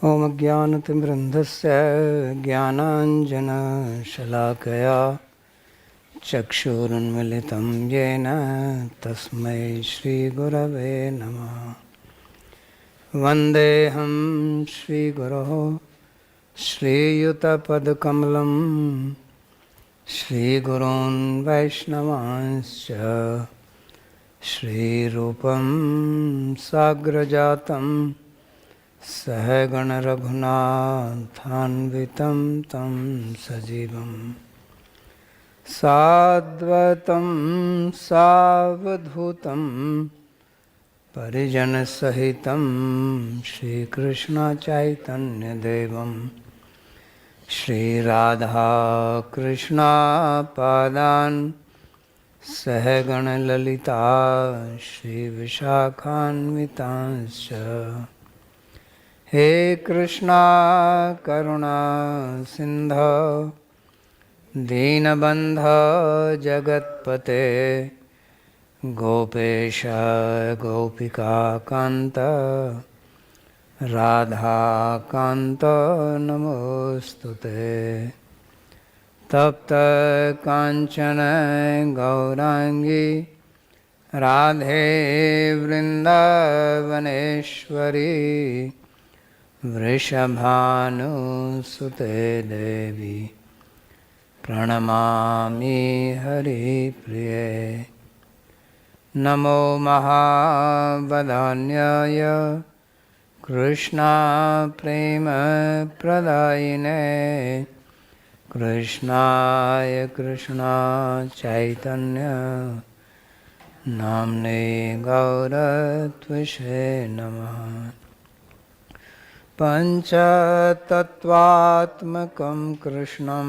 ॐ ज्ञानतिमिरन्धस्य ज्ञानाञ्जनशलाकया चक्षुरुन्मिलितं येन तस्मै श्रीगुरवे नमः। वन्देऽहं श्रीगुरोः श्रीयुतपदकमलं श्रीगुरून् वैष्णवांश्च श्रीरूपं साग्रजातं सहगणरघुनाथान्वितं तं सजीवं साद्वैतं सावधूतं परिजनसहितं श्रीकृष्णचैतन्यदेवं श्रीराधाकृष्णपादान् सहगणललिता श्रीविशाखान्वितांश्च। हे कृष्णा करुणा सिन्धो दीनबन्धो जगत्पते गोपेश गोपिकान्त राधाकान्त नमोस्तुते। तप्त कांचन गौरांगी राधे वृंदावनेश्वरी वृषभानुसुते देवी प्रणमामि हरिप्रिये। नमो महावदान्याय कृष्णा प्रेम प्रदायिने कृष्णाय कृष्णा चैतन्य नाम्ने गौरत्विषे नमः। पञ्चतत्त्वात्मकं कृष्णं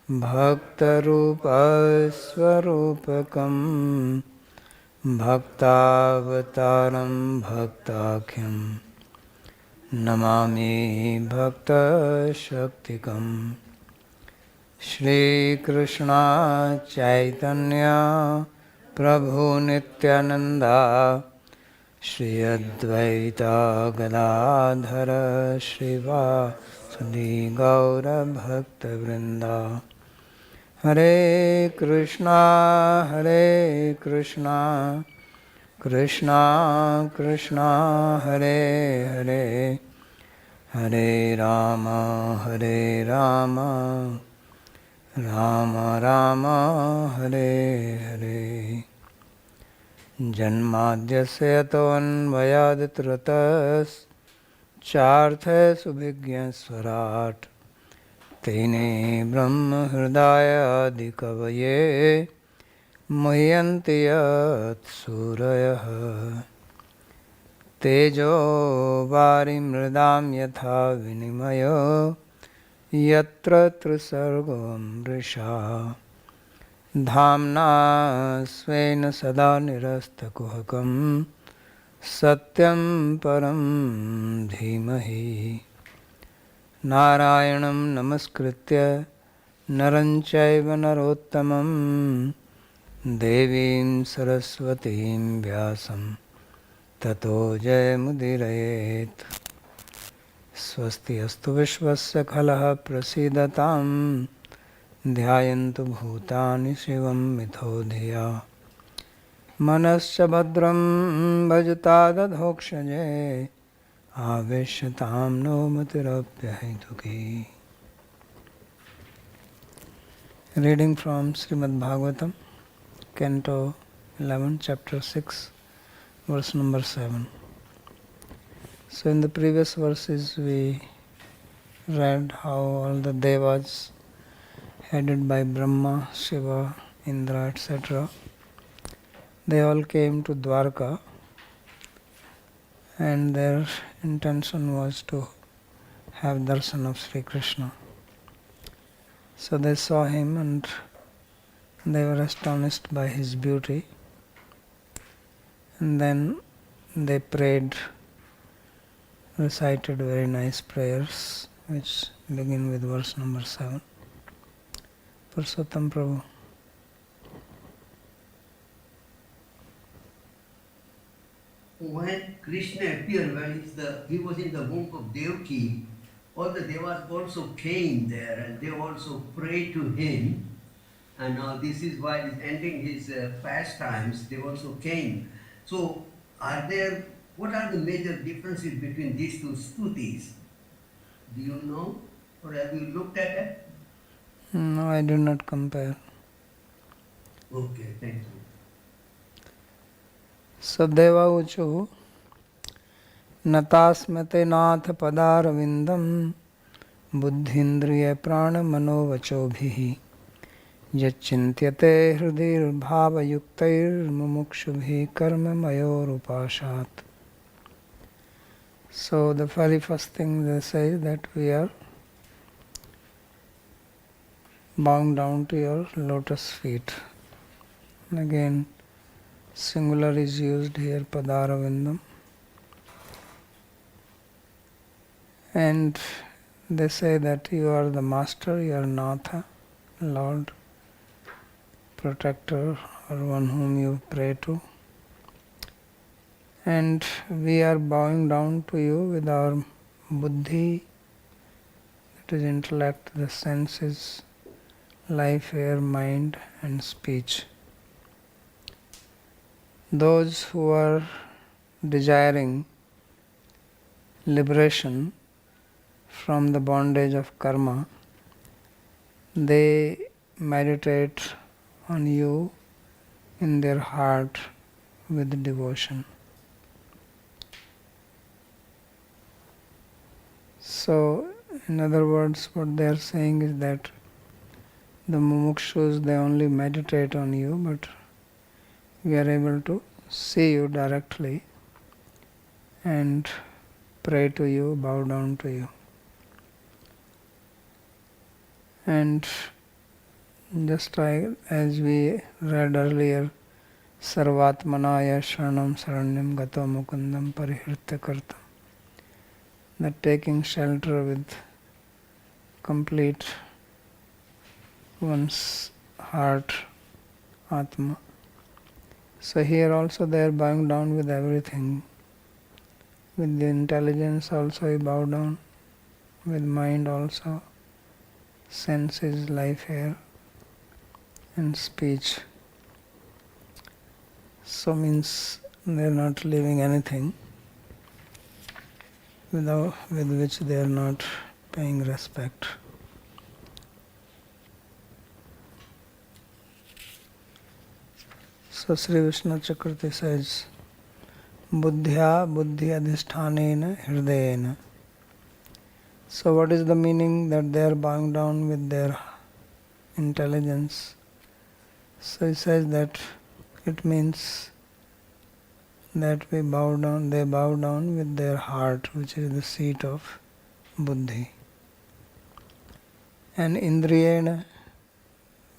भक्तरूपस्वरूपकं भक्तावतारं भक्ताख्यं नमामि भक्तशक्तिकम्। श्रीकृष्ण चैतन्य प्रभु नित्यानंदा श्री अद्वैता गदाधर श्रीवासुदेव गौर भक्तवृंदा। हरे कृष्णा कृष्णा कृष्णा हरे हरे हरे राम राम राम हरे हरे। जन्माद्यस्य यतोऽन्वयादितरतश्चार्थसुभिज्ञस्वराट् तेने ब्रह्महृदायादिकवये मुह्यन्ति यत्सूरयः। तेजो वारिमृदां यथा विनिमयो यत्र त्रिसर्गो मृषा धाम्ना स्वेन सदा निरस्तकुहकं सत्यं परं धीमहि। नारायणं नमस्कृत्य नरं चैव नरोत्तमं देवीं सरस्वतीं व्यासं ततो जयमुदीरयेत्। स्वस्ति अस्तु विश्वस्य खलः प्रसीदतां ध्यायन्तु भूतानि शिवं मिथो धिया। मनश्च भद्रं भजता दधोक्षजे आवेश्यतां no मतिरप्यहेतुकी। Reading from Śrīmad-Bhāgavatam, Canto 11, Chapter 6, verse number 7. So in the previous verses we read how all the devas headed by Brahma, Shiva, Indra, etc. they all came to Dwarka and their intention was to have darshan of Sri Krishna. So they saw him and they were astonished by his beauty, and then they prayed, recited very nice prayers which begin with verse number 7. Purushottam Prabhu. when Krishna appeared, when he was in the womb of Devaki, all the devas also came there and they also prayed to him. And now this is why he's ending his pastimes, they also came. So, what are the major differences between these two stutis? Do you know? Or have you looked at it? No, I do not compare. Okay, thank you. Sadeva uchu natasmate nath padarvindam buddhindriya prana manovachobhihi yachintyate hridir bhavayuktair mumukshubhi karma mayorupashat. So the very first thing they say is that we are bowing down to your lotus feet. And again, singular is used here, padaravindam. And they say that you are the master, you are Natha, Lord, protector, or one whom you pray to. And we are bowing down to you with our buddhi, that is intellect, the senses, life, air, mind, and speech. Those who are desiring liberation from the bondage of karma, they meditate on you in their heart with devotion. So, in other words, what they are saying is that the mumukshus, they only meditate on you, but we are able to see you directly and pray to you, bow down to you. And just as we read earlier, Sarvatmanaya Sharanam Saranyam Gato Mukundam Parihritya Kartam, that taking shelter with complete one's heart, Atma. So here also they are bowing down with everything. With the intelligence also you bow down, with mind also, senses, life, air, and speech. So means they are not leaving anything with which they are not paying respect. So Sri Vishnu Chakriti says, Buddhya buddhi adhisthanena hridayena. So what is the meaning that they are bowing down with their intelligence? So he says that it means that they bow down with their heart, which is the seat of buddhi. And indriyena,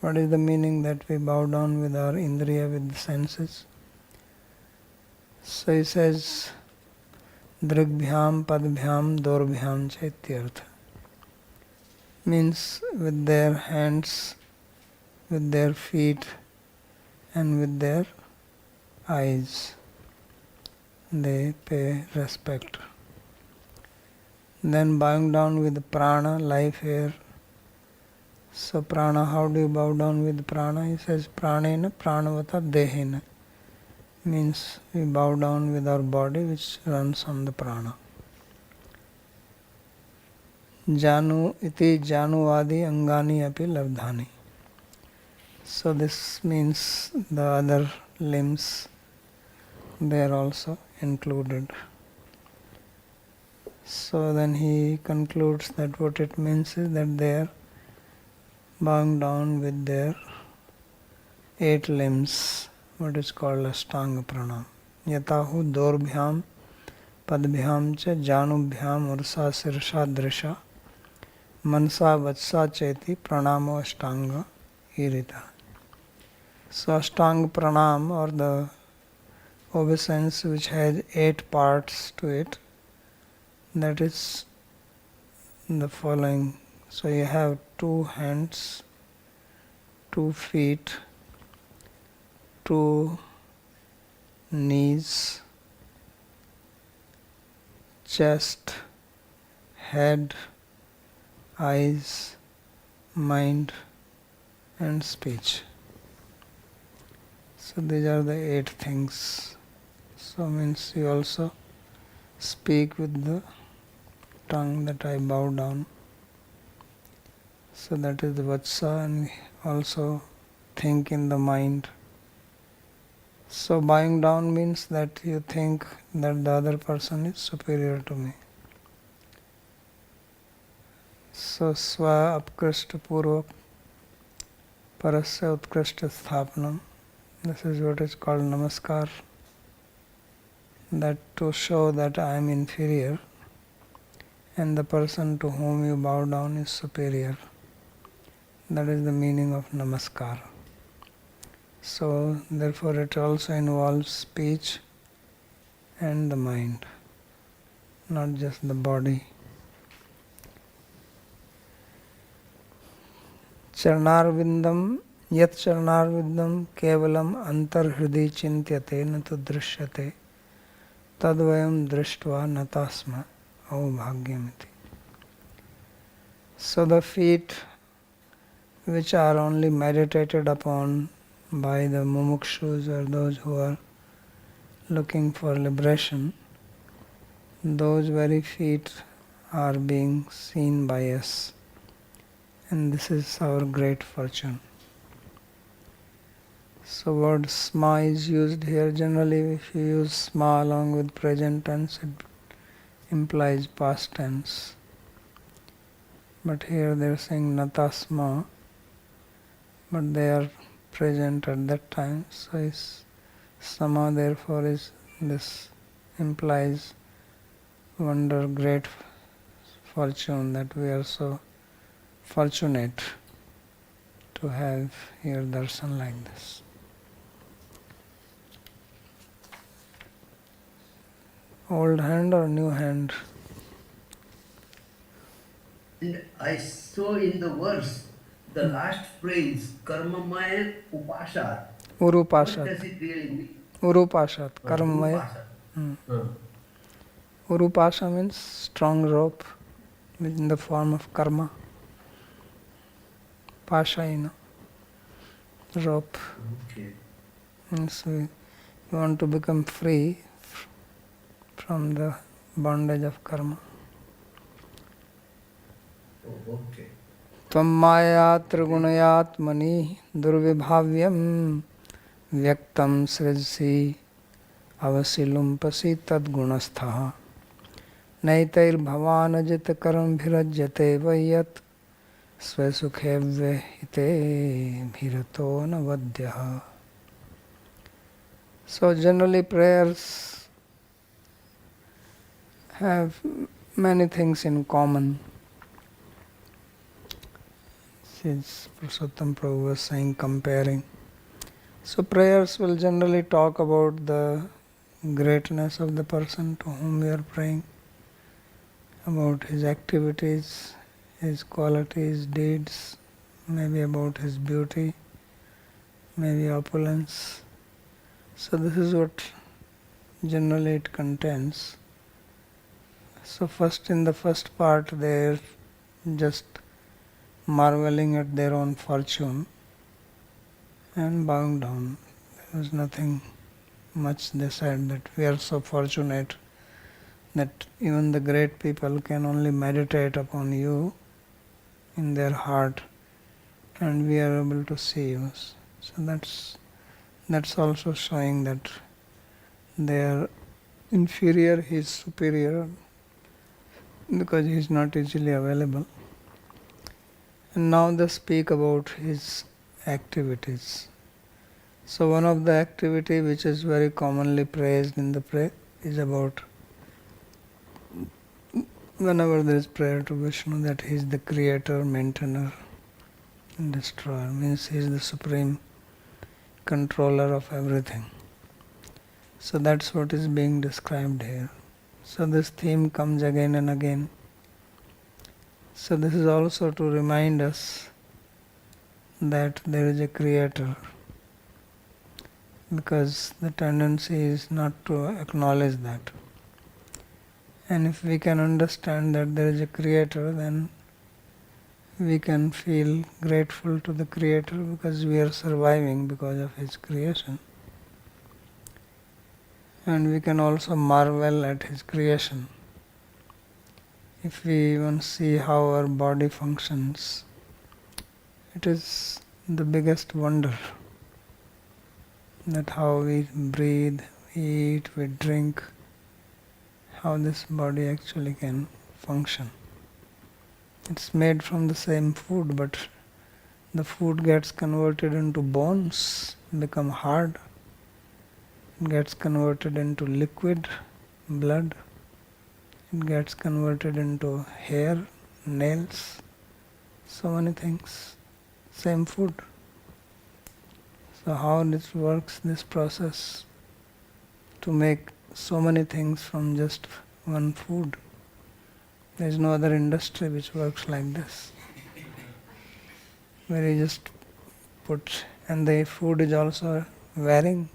what is the meaning that we bow down with our indriya, with the senses? So he says, Drigbhyam, Padbhyam, Dorbhyam Chaityartha. Means with their hands, with their feet, and with their eyes, they pay respect. Then bowing down with prana, life, air. So prana, how do you bow down with prana? He says, pranena pranavata dehena. Means we bow down with our body which runs on the prana. Janu iti januvadi angani api labdhani. So this means the other limbs, they are also included. So then he concludes that what it means is that they are bowing down with their 8 limbs, what is called Ashtanga Pranam. Yatahu Dorbhyam Padbhyam cha Janubhyam Ursa Sirsha Drisha Mansa Vatsa Cheti Pranamo Ashtanga Irita. So Ashtanga Pranam, or the obeisance which has 8 parts to it, that is the following. So you have 2 hands, 2 feet, 2 knees, chest, head, eyes, mind and speech. So these are the 8 things. So means you also speak with the tongue that I bow down. So that is the vatsa, and also think in the mind. So bowing down means that you think that the other person is superior to me. So swa apkrishta purvak parasya utkrishta sthapanam. This is what is called namaskar. That to show that I am inferior and the person to whom you bow down is superior. That is the meaning of namaskar. So therefore it also involves speech and the mind, not just the body. Charnarvindam yat charnarvindam kevalam antarhridi chintyate natu drishyate tadvayam drishtva natasma aubhagyamiti. So the feet which are only meditated upon by the mumukshus or those who are looking for liberation, those very feet are being seen by us, and this is our great fortune. So word sma is used here. Generally if you use sma along with present tense, it implies past tense. But here they are saying natasma, but they are present at that time. So is sama, therefore is this implies wonder, great fortune, that we are so fortunate to have here darshan like this. Old hand or new hand? And I saw in the verse the last phrase, karmamaya upashat. What Urupashat. does it really mean? Urupashat. Karmamaya. Upashat. Urupasha means strong rope in the form of karma. Pasha, rope. Okay. And so you want to become free from the bondage of karma. Oh, okay. Tvam maya trigunayatmani durvibhavyam vyaktam srijsi avasilumpasi tadgunastha naitair bhavanajit karam bhirajyate vayat svasukhevve hite bhirato navadyaha. So generally prayers have many things in common. Since Purushottam Prabhu was saying, comparing. So prayers will generally talk about the greatness of the person to whom we are praying, about his activities, his qualities, deeds, maybe about his beauty, maybe opulence. So this is what generally it contains. So first, in the first part, they are just marveling at their own fortune and bowing down. There was nothing much. They said that we are so fortunate that even the great people can only meditate upon you in their heart, and we are able to see you. So that's also showing that they are inferior, he is superior, because he is not easily available. And now they speak about his activities. So one of the activity which is very commonly praised in the prayer is about, whenever there is prayer to Vishnu, that he is the creator, maintainer and destroyer, means he is the supreme controller of everything. So that's what is being described here. So this theme comes again and again. So this is also to remind us that there is a creator, because the tendency is not to acknowledge that. And if we can understand that there is a creator, then we can feel grateful to the creator because we are surviving because of his creation. And we can also marvel at his creation. If we even see how our body functions, it is the biggest wonder that how we breathe, we eat, we drink, how this body actually can function. It's made from the same food, but the food gets converted into bones, become hard, it gets converted into liquid, blood, it gets converted into hair, nails, so many things, same food. So how this works, this process to make so many things from just one food. There is no other industry which works like this, where you just put, and the food is also varying.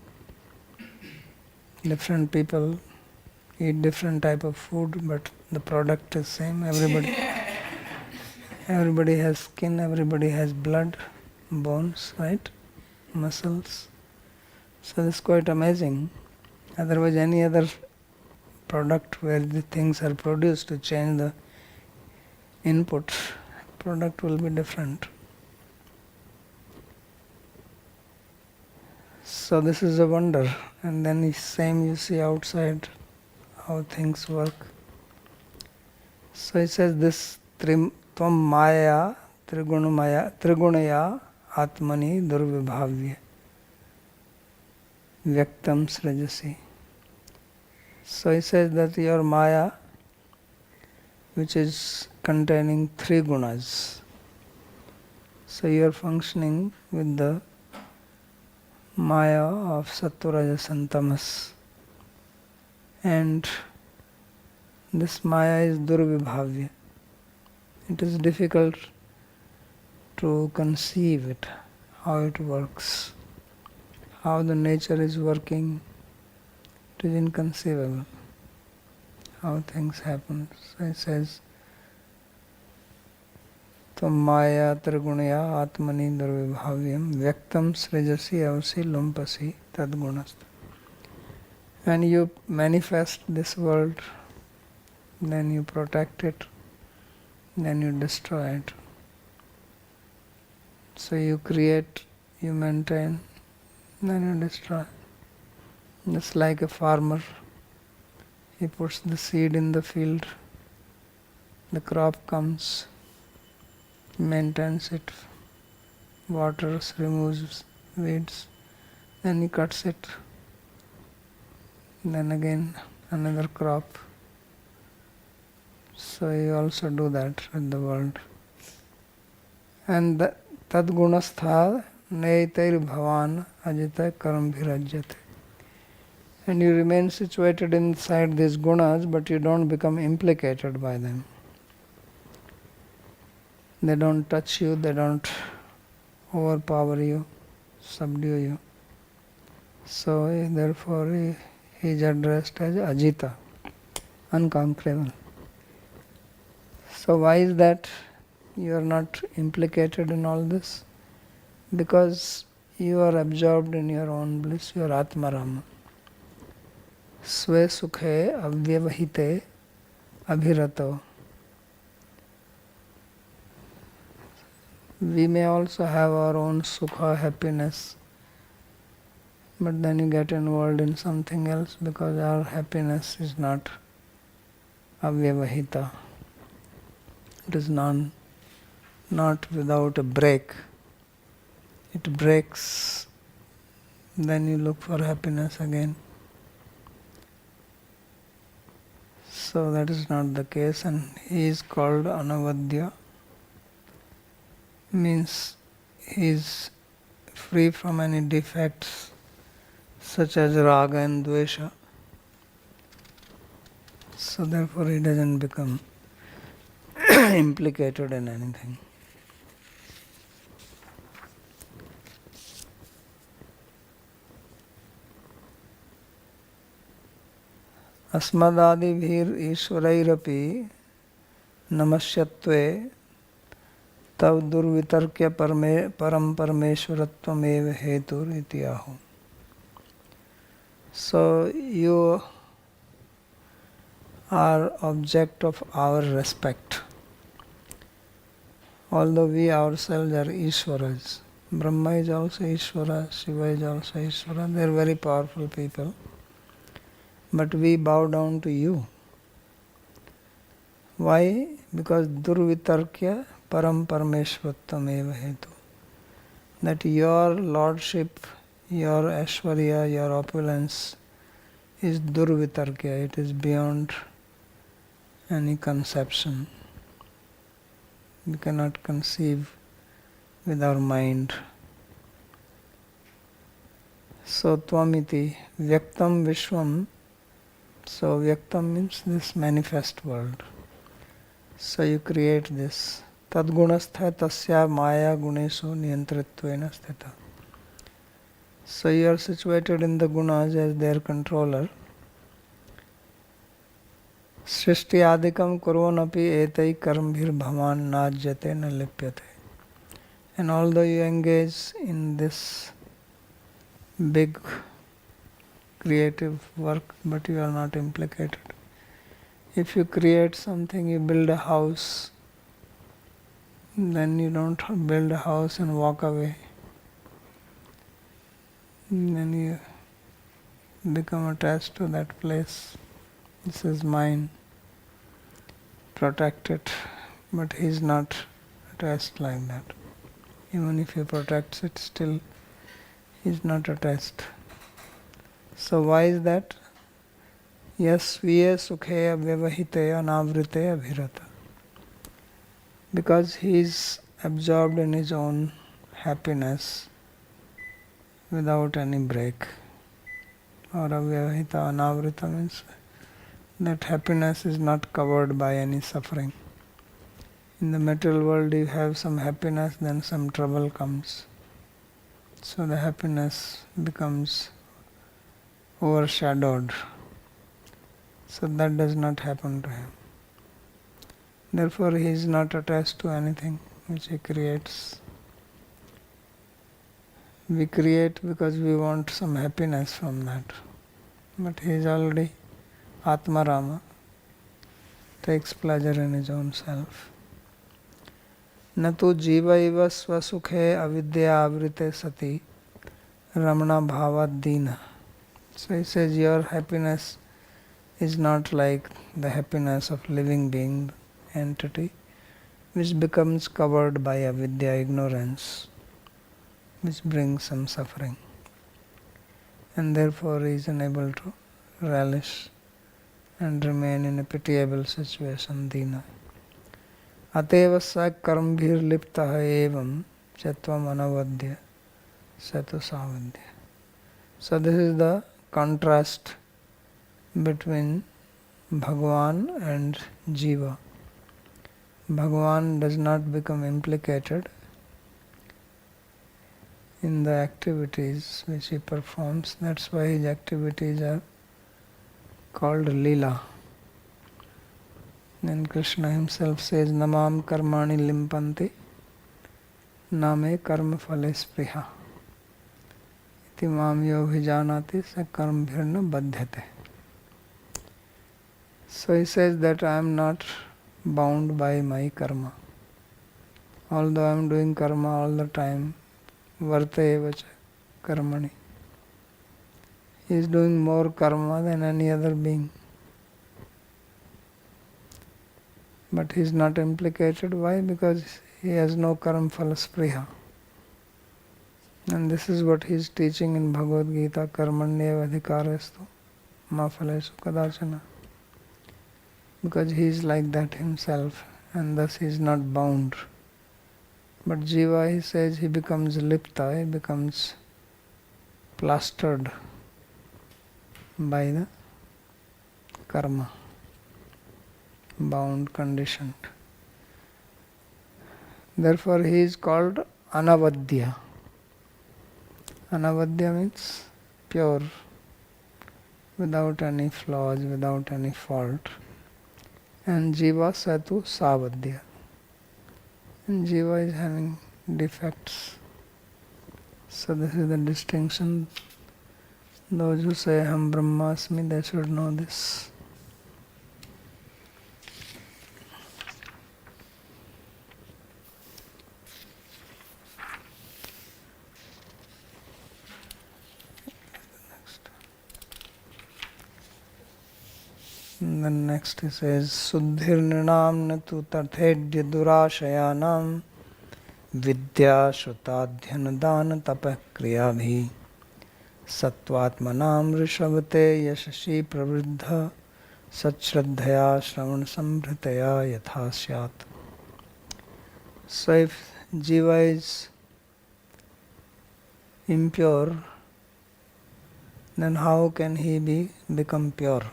Different people eat different type of food, but the product is same. Everybody has skin, everybody has blood, bones, right? Muscles. So this is quite amazing. Otherwise, any other product where the things are produced to change the input, product will be different. So this is a wonder. And then the same you see outside how things work. So it says this tvam maya trigunaya atmani durvibhavya vyaktam srajasi. So he says that your maya, which is containing three gunas, so you are functioning with the maya of sattva, rajas and tamas, and this maya is durvibhavya. It is difficult to conceive it, how it works, how the nature is working. It is inconceivable how things happen. So it says, Tvam maya trigunaya atmani durvibhavyam vyaktam srijasi avasi lumpasi tadgunast. When you manifest this world, then you protect it, then you destroy it. So you create, you maintain, then you destroy. Just like a farmer, he puts the seed in the field, the crop comes, maintains it, waters, removes weeds, then he cuts it, then again another crop. So you also do that with the world. And tadgunastha neitair bhavan ajita karam bhirajyate. And you remain situated inside these gunas, but you don't become implicated by them. They don't touch you, they don't overpower you, subdue you. So therefore he is addressed as Ajita, unconquerable. So why is that you are not implicated in all this? Because you are absorbed in your own bliss, your Atmarama. Sve sukhe avyavahite abhirato. We may also have our own sukha, happiness, but then you get involved in something else because our happiness is not avyavahita. It is not without a break. It breaks, then you look for happiness again. So that is not the case, and he is called Anavadya, means he is free from any defects such as raga and dvesha. So therefore he doesn't become implicated in anything. अस्मदादिभिर ईश्वरैरपि नमस्यत्वे तव दुर्वितर्क्य परम परमेश्वरत्वमेव हेतुर इति आहो. So you are object of our respect. Although we ourselves are Ishwaras. Brahma is also Ishvara, Shiva is also Ishvara. They are very powerful people. But we bow down to you. Why? Because Durvitarkya Param Parameshvattam eva hetu. That your lordship, your Aishwarya, your opulence is Durvitarkya. It is beyond any conception. We cannot conceive with our mind. So Tvamiti Vyaktam Vishwam. So Vyaktam means this manifest world. So you create this. Tadgunastha tasya maya gunesu niyantritvena sthita. So you are situated in the gunas as their controller. Srishti adikam kurvanapi etai karmbhir bhavan najyate na lipyate. And although you engage in this big creative work, but you are not implicated. If you create something, you build a house, then you don't build a house and walk away. Then you become attached to that place. This is mine. Protect it. But he is not attached like that. Even if he protects it, still he is not attached. So why is that? Yasviya sukheya vyavahiteya navriteya bhirata. Because he is absorbed in his own happiness without any break. Or avyavahita anavrita means that happiness is not covered by any suffering. In the material world you have some happiness, then some trouble comes. So the happiness becomes overshadowed. So that does not happen to him. Therefore he is not attached to anything which he creates. We create because we want some happiness from that. But he is already Atmarama, takes pleasure in his own self. Natu jiva iva swasukhe avidya avrite sati ramana bhavad dina. So he says your happiness is not like the happiness of living being, entity, which becomes covered by avidya, ignorance, which brings some suffering. And therefore he is unable to relish and remain in a pitiable situation, dina. Ateva sa karmbhir liptaha evam chatvam anavadya satu savadya. So this is the contrast between Bhagavan and Jiva. Bhagavan does not become implicated in the activities which he performs. That's why his activities are called Leela. And Krishna himself says, Namam karmani limpanti name karma phale spriha iti mam yo bhijanati sa karmbhirna badhyate. So he says that I am not bound by my karma. Although I am doing karma all the time, varte evacha karmani. He is doing more karma than any other being. But he is not implicated. Why? Because he has no karma phala spriha. And this is what he is teaching in Bhagavad Gita, karmanyeva adhikarestu ma phalesu kadachana. Because he is like that himself, and thus he is not bound. But Jiva, he says, he becomes lipta, he becomes plastered by the karma, bound, conditioned. Therefore he is called Anavadya. Anavadya means pure, without any flaws, without any fault. And Jiva Satu Savadya. And Jiva is having defects. So this is the distinction. Those who say Ham Brahmasmi, they should know this. And then next he says, Suddhir Nirnam Natu Tathedya Durashayanam Vidya Shutadhyanadana Tapah Kriyabhi Sattvatmanam Rishabate Yashashi Pravriddha Satshraddhaya Shravan Sambhritaya Yatha Syat. So if Jiva is impure, then how can he become pure?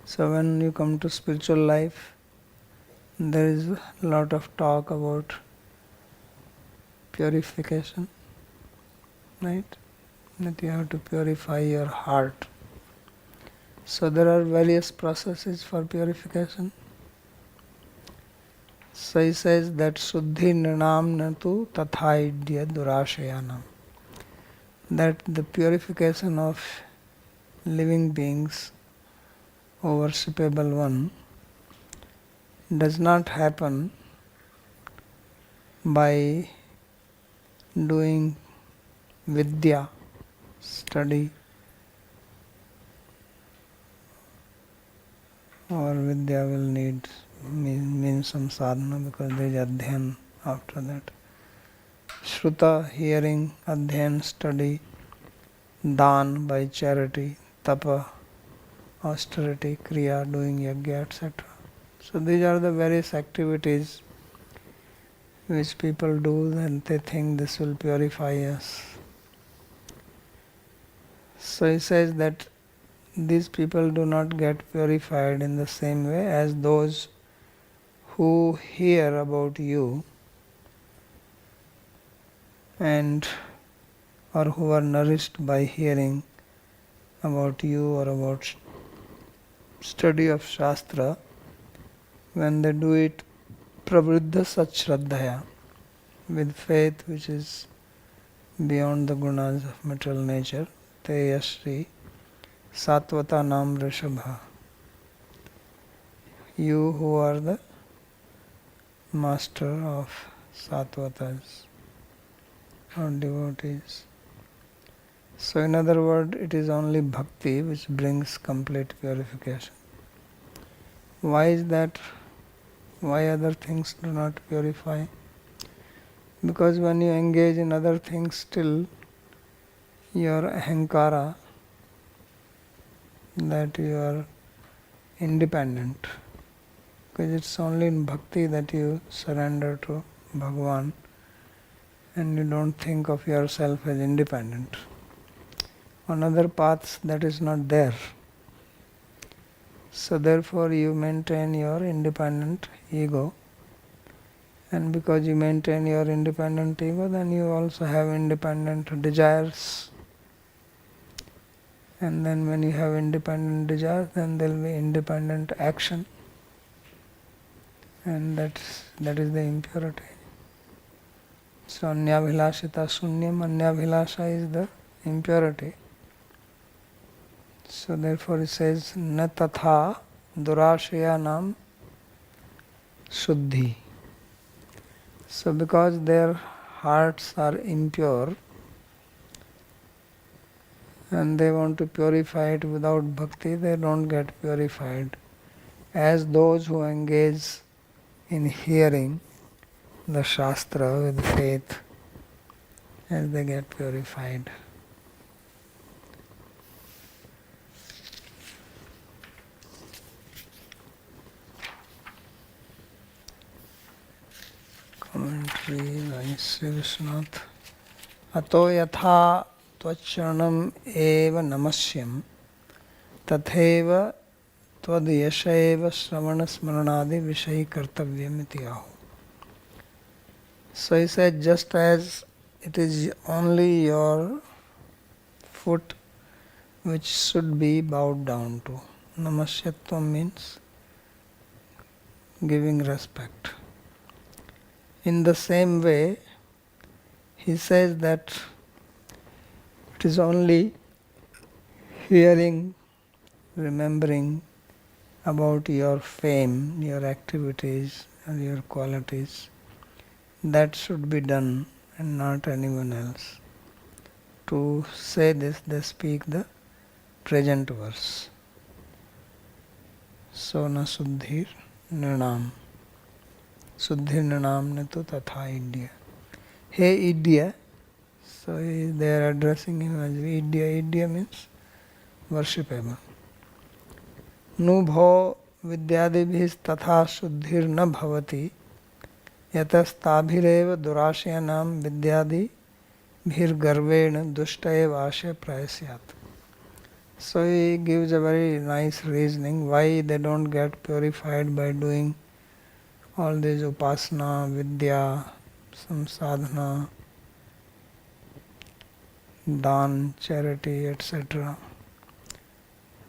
So when you come to spiritual life, there is a lot of talk about purification, right? That you have to purify your heart. So there are various processes for purification. So he says that Suddhi Nirnam Natu Tathaidya Durashayanam. That the purification of living beings, O worshipable one, does not happen by doing vidya, study, or vidya will mean some sadhana because there is adhyan after that. Shruta, hearing, adhyan, study, dan by charity, tapa, austerity, kriya, doing yajna, etc. So these are the various activities which people do and they think this will purify us. So he says that these people do not get purified in the same way as those who hear about you and or who are nourished by hearing about you or about study of Shastra. When they do it pravriddha satshraddhaya, with faith which is beyond the gunas of material nature, te yashri satvata nam rishabha. You who are the master of satvatas or devotees. So in other words, it is only bhakti which brings complete purification. Why is that? Why other things do not purify? Because when you engage in other things, still your ahankara, that you are independent. Because it's only in bhakti that you surrender to Bhagavan and you don't think of yourself as independent. On other paths, that is not there. So therefore you maintain your independent ego, and because you maintain your independent ego, then you also have independent desires, and then when you have independent desires, then there will be independent action, and that is the impurity. So anyabhilashita sunyam, anyabhilasha is the impurity. So therefore it says, na tatha durashayanam shuddhi. So because their hearts are impure and they want to purify it without bhakti, they don't get purified. As those who engage in hearing the Shastra with faith, as they get purified. Commentary by Sri Vishwanath. Ato yatha tvaccharanam eva namasyam tatheva tvad yashaiva shravana smaranadi vishayi kartavyam iti ahu. So he said, just as it is only your foot which should be bowed down to. Namasyatvam means giving respect. In the same way, he says that it is only hearing, remembering about your fame, your activities, and your qualities that should be done and not anyone else. To say this, they speak the present verse. Sona Suddhir Nirnam. Suddhir Nirnam ne tu tatha idya. Hey idya. So they are addressing him as idya. Idya means worshipable. Nubho vidyadibhis tatha suddhir na bhavati yatastabhirev durashyanam vidyadi bhir garvena dushtaev ashe prayasyat. So he gives a very nice reasoning why they don't get purified by doing all these upasana, vidya, some sadhana, dan, charity, etc.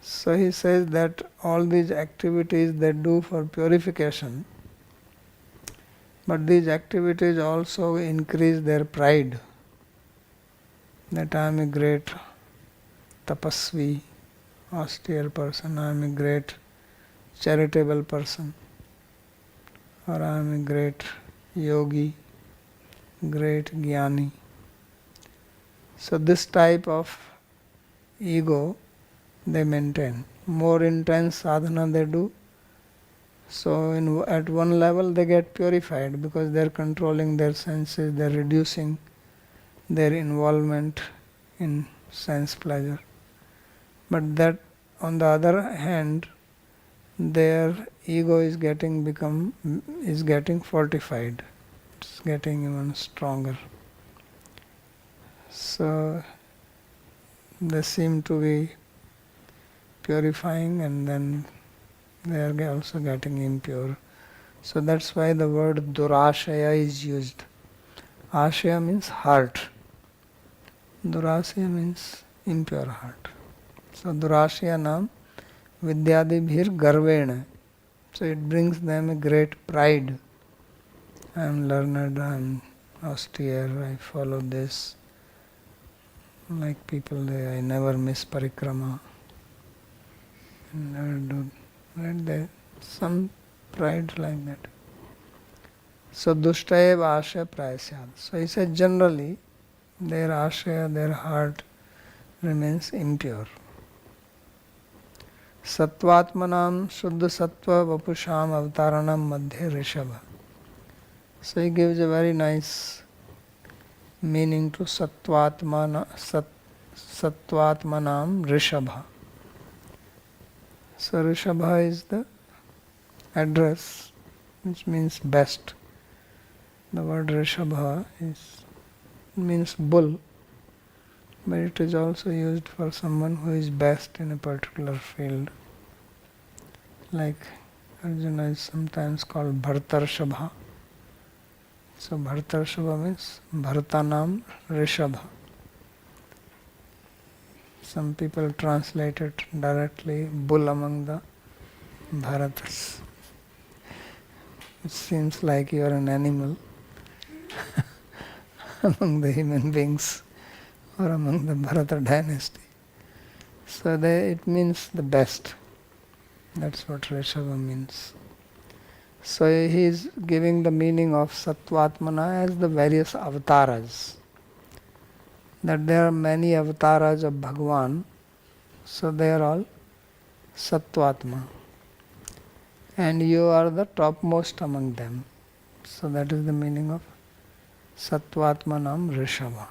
So he says that all these activities they do for purification, but these activities also increase their pride, that I am a great tapasvi, austere person, I am a great charitable person, or I am a great yogi, great jnani. So this type of ego they maintain. More intense sadhana they do, so at one level they get purified because they are controlling their senses, they are reducing their involvement in sense pleasure. But that on the other hand, their ego is getting fortified, it's getting even stronger. So they seem to be purifying and then they are also getting impure. So that's why the word durashaya is used. Ashaya means heart. Durashaya means impure heart. So durashaya nam vidyadibhir garvena. So it brings them a great pride. I am learned, I am austere, I follow this. Like people, I never miss parikrama. Never do. Right there, some pride like that. So dushtaev ashaya prayasyad. So he said generally their ashaya, their heart remains impure. Sattvatmanam shuddha sattva vapusham avtaranam madhya rishabha. So he gives a very nice meaning to sattvatmanam rishabha. So rishabha is the address which means best. The word rishabha means bull, but it is also used for someone who is best in a particular field. Like Arjuna is sometimes called Bhartarshabha. So Bhartarshabha means Bhartanam Rishabha. Some people translate it directly, bull among the Bharatas. It seems like you are an animal among the human beings or among the Bharata dynasty. So it means the best. That's what Rishabha means. So he is giving the meaning of Sattvatmana as the various avatars. That there are many avatars of Bhagavan, so they are all Sattvatma. And you are the topmost among them. So that is the meaning of Sattvatmanam Rishabha.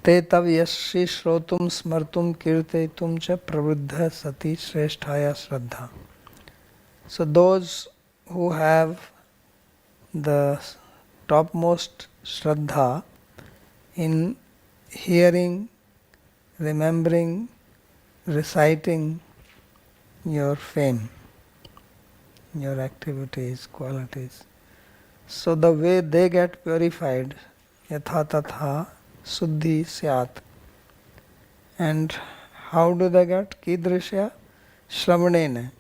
Te tav yashri shrotum smartum kirtetum cha pravruddha sati shreshthaya shraddha. So those who have the topmost shraddha in hearing, remembering, reciting your fame, your activities, qualities. So the way they get purified, yatha tatha suddhi syat. And how do they get? Kidrishya Shravanena.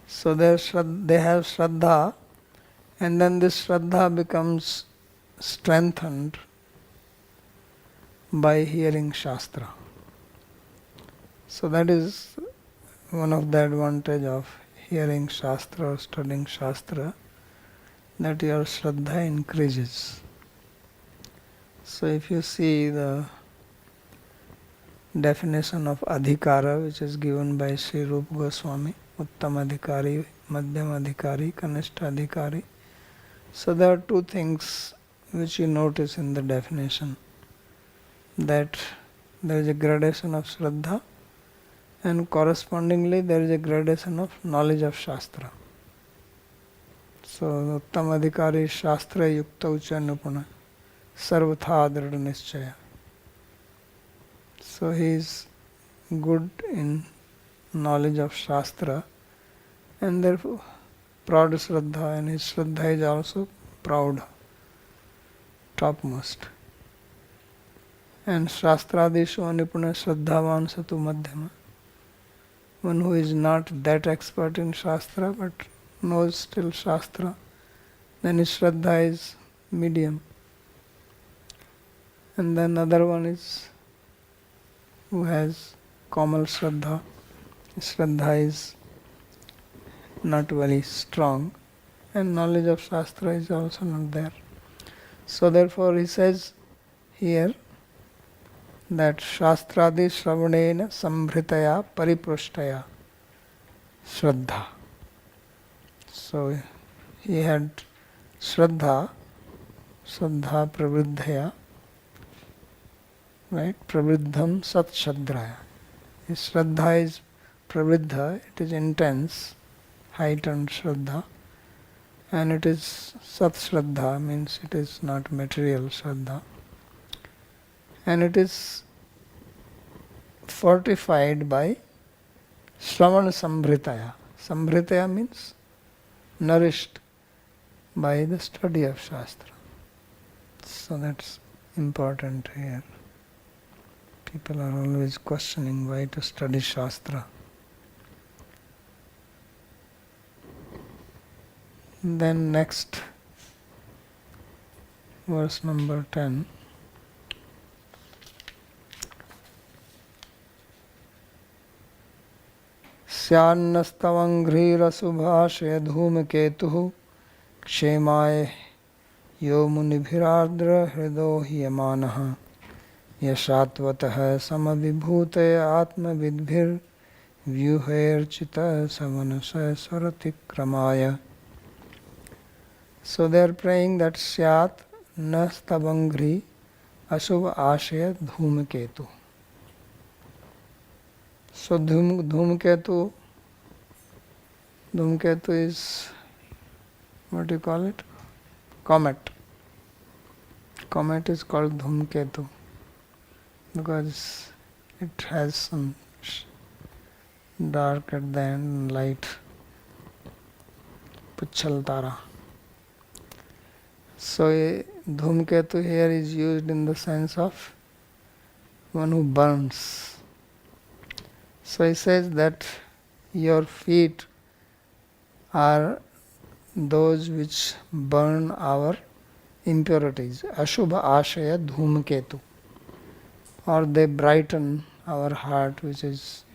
So they have Shraddha, and then this Shraddha becomes strengthened by hearing Shastra. So that is one of the advantage of hearing Shastra or studying Shastra, that your Shraddha increases. So if you see the definition of Adhikara, which is given by Sri Rupa Goswami, Uttam Adhikari, Madhyam Adhikari, Kanishta Adhikari. So there are two things which you notice in the definition, that there is a gradation of Shraddha and correspondingly there is a gradation of knowledge of Shastra. So Uttam Adhikari Shastra Yukta Ucha Nupuna Sarvatha Dhrida Nischaya. So he is good in knowledge of Shastra and therefore proud Shraddha, and his Shraddha is also proud, topmost. And Shastrādishu Anipuna Shraddhavan Satu Madhyama. One who is not that expert in Shastra but knows still Shastra, then his Shraddha is medium. And then other one is who has Kamal Shraddha. His Shraddha is not very strong and knowledge of Shastra is also not there. So therefore he says here that Shastradi Shravanena Sambhritaya Pariprushtaya Shraddha. So he had Shraddha Pravriddhaya, right? Pravriddham Sat Shadraya. His Shraddha is Pravriddha, it is intense, heightened Shraddha, and it is Sat Shraddha, means it is not material Shraddha. And it is fortified by Shravan Sambhritaya. Sambhritaya means nourished by the study of Shastra. So that's important here. People are always questioning why to study Shastra. Then next, verse number 10. स्यान्नस्तवङ्घ्रिरसुभाषय धूमकेतुः क्षेमाय yo मुनिभिरार्द्र हृदो ह्यमानः यशात्वतः समविभूते आत्मविद्भिर्व्यूहैर्चितः समनसः स्वरतिक्रमाय. So they are praying that Syat na stavangri ashuv ashaya dhumketu. So Dhumketu is, what do you call it? Comet. Comet is called Dhumketu because it has some dark at the end, light. Puchal Tara. So Dhumketu here is used in the sense of one who burns. So he says that your feet are those which burn our impurities. Ashubha Ashaya Dhumketu. Or they brighten our heart which is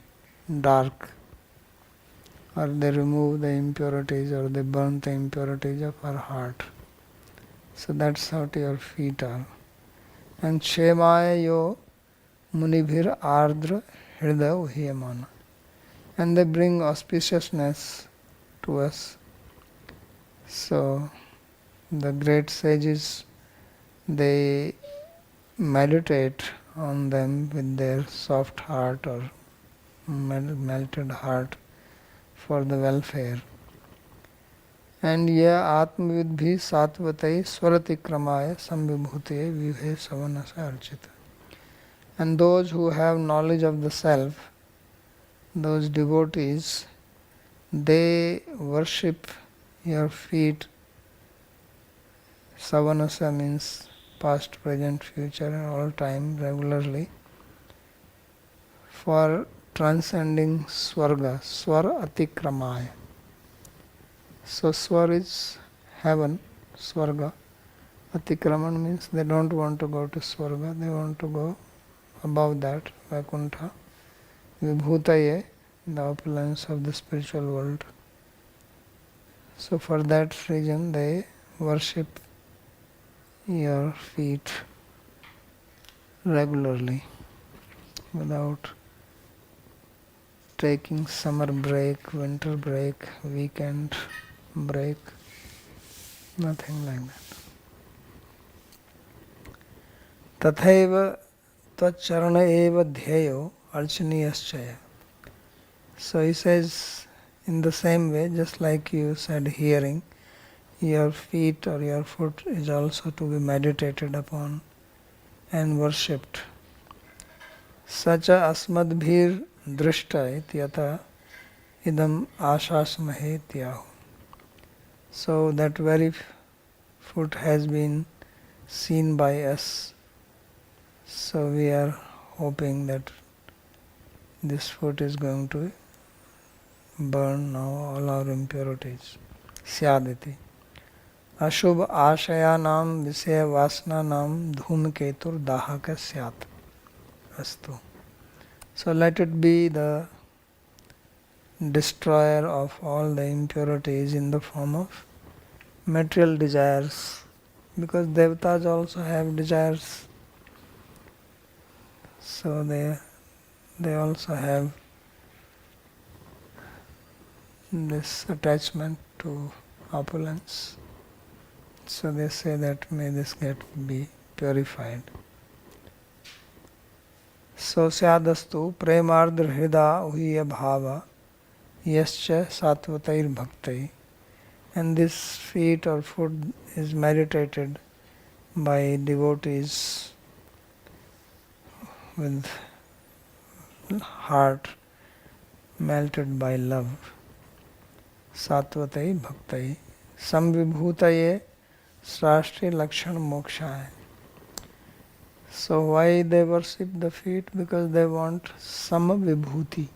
dark. Or they remove the impurities, or they burn the impurities of our heart. So that's how your feet are. And Shemaya Yo Munibhir Ardra Hridaya Uhiyamana. And they bring auspiciousness to us. So the great sages, they meditate on them with their soft heart or melted heart for the welfare. And ya atmavidbhi satvatai swaratikramaya samvibhute vivhe savanasa archita. And those who have knowledge of the self, those devotees, they worship your feet. Savanasa means past, present, future, and all time regularly. for transcending Swarga, Swar Atikramaya. So Swar is heaven, Swarga. Atikraman means they don't want to go to Swarga, they want to go above that, Vaikuntha. Vibhutaye, the opulence of the spiritual world. So for that reason they worship your feet regularly without taking summer break, winter break, weekend break, nothing like that. Tathaiva tvacharana eva dhyeyo archaniyascha. So he says, in the same way, just like you said, hearing, your feet or your foot is also to be meditated upon and worshipped. Sacha asmadbhir drishta ityata idam ashasmahe tyahu. So that very foot has been seen by us. So we are hoping that this foot is going to burn now all our impurities. Syaditi. Ashubh ashayanam visaya vasnanam dhumketur dahaka syat. Astu. So let it be the destroyer of all the impurities in the form of material desires, because devatas also have desires. So they also have this attachment to opulence. So they say that may this get be purified. So syadastu premardra hrida uhiya bhava yascha satvatair bhaktai. And this feet or foot is meditated by devotees with heart melted by love. Satvatai bhaktai samvibhutaye srashti lakshan mokshaya. So why they worship the feet? Because they want samavibhuti.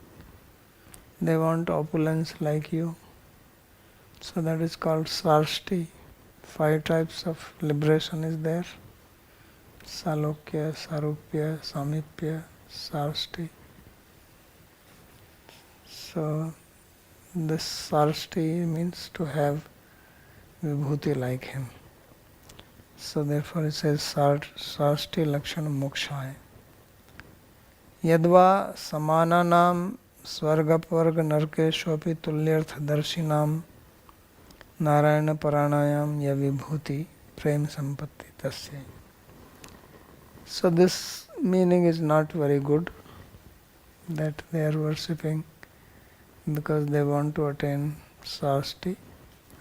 They want opulence like you. So that is called srashti. 5 types of liberation is there. Salokya, Sarupya, Samipya, Sarsti. So this Sarsti means to have vibhuti like him. So therefore it says Sarsti Lakshana Mokshaya. Yadva Samananam Swargapvarga Narkeshopi Tulyartha Darshinam Narayana Paranayam Ya Vibhuti Prem Sampatti Tasya. So this meaning is not very good, that they are worshipping because they want to attain sasti,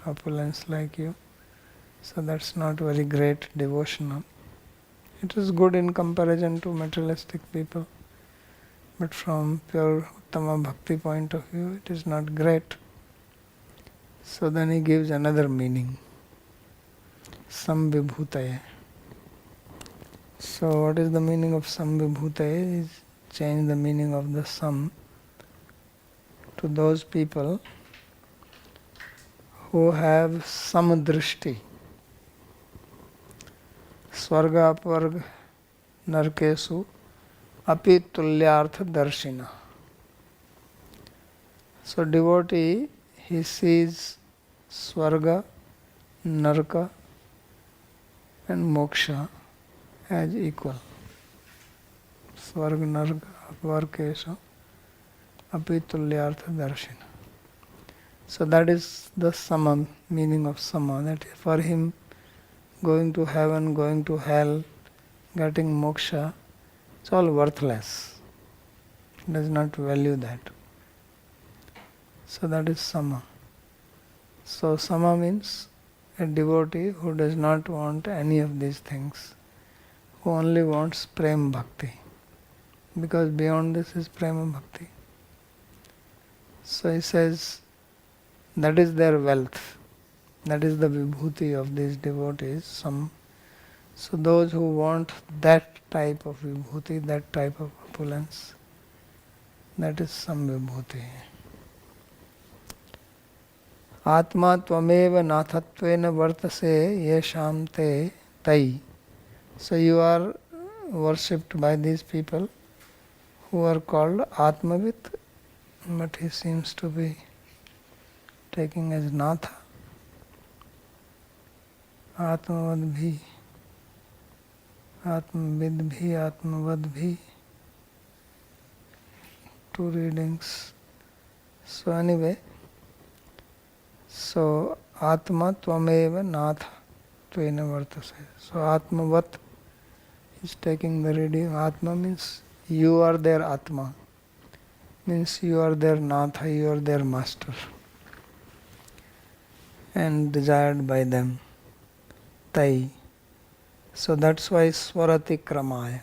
opulence like you. So that's not very great devotional. It is good in comparison to materialistic people, but from pure Uttama Bhakti point of view, it is not great. So then he gives another meaning, Samvibhutaya. So what is the meaning of Samvibhutaya? Is change the meaning of the Sam to those people who have Samadrishti. Swarga Apvarga Narkesu Api Tulyartha Darshina. So devotee, he sees Swarga, Narka and Moksha as equal. Swarga, Narka, Apvarkesha Api Tulyartha Darshina. So that is the Sama, meaning of Sama, that for him going to heaven, going to hell, getting moksha, it's all worthless. He does not value that. So that is Sama. So Sama means a devotee who does not want any of these things, who only wants Prem Bhakti, because beyond this is Prema Bhakti. So he says that is their wealth. That is the vibhuti of these devotees. So those who want that type of vibhuti, that type of opulence, That is samvibhuti. Atma tvameva nathatvena vartase yesham te tai. So you are worshipped by these people who are called Atmavit, but he seems to be taking as Natha. Atmavadbhi, Atmavidbhi, Atmavadbhi. Two readings. So anyway, so Atma tvameva Natha tvena vartase. So Atmavat is taking the reading. Atma means you are their Atma. Means you are their Natha, you are their master. And desired by them. Tai. So that's why Swarati Kramaya.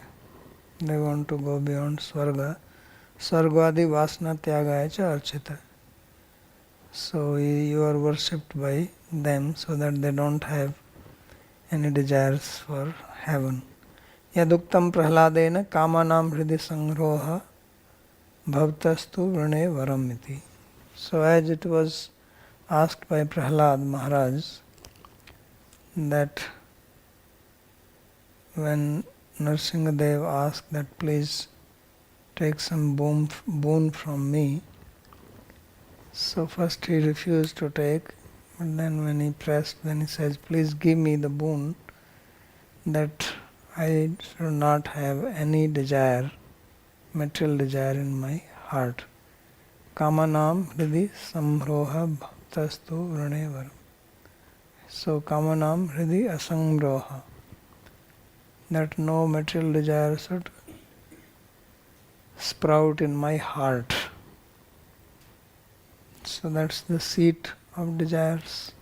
They want to go beyond Swarga. Sargvadi Vasna Tyagaya cha Archita. So you are worshipped by them so that they don't have any desires for heaven. Yaduktam Prahladena Kamanam Hridi Sangroha Bhavtastu Vrane Varamiti. So as it was asked by Prahlad Maharaj that when Nrsimhadev asked that please take some boon from me, so first he refused to take, but then when he pressed, then he says, please give me the boon that I should not have any desire, material desire in my heart. Kamanam hridi samroha bhaktastu vranevaram. So kamanam hridi asamroha, that no material desire should sprout in my heart. So that's the seat of desires.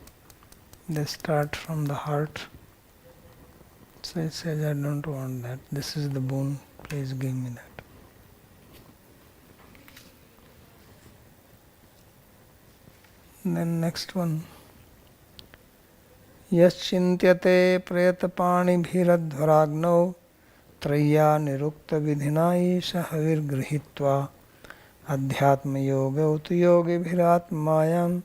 They start from the heart. So he says, I don't want that. This is the boon. Please give me that. And then next one. Yaschintyate prayatapani bhiradhvaragno traya nirukta vidhina isha havir grihitva adhyatma yoga utuyoge bhiratmayam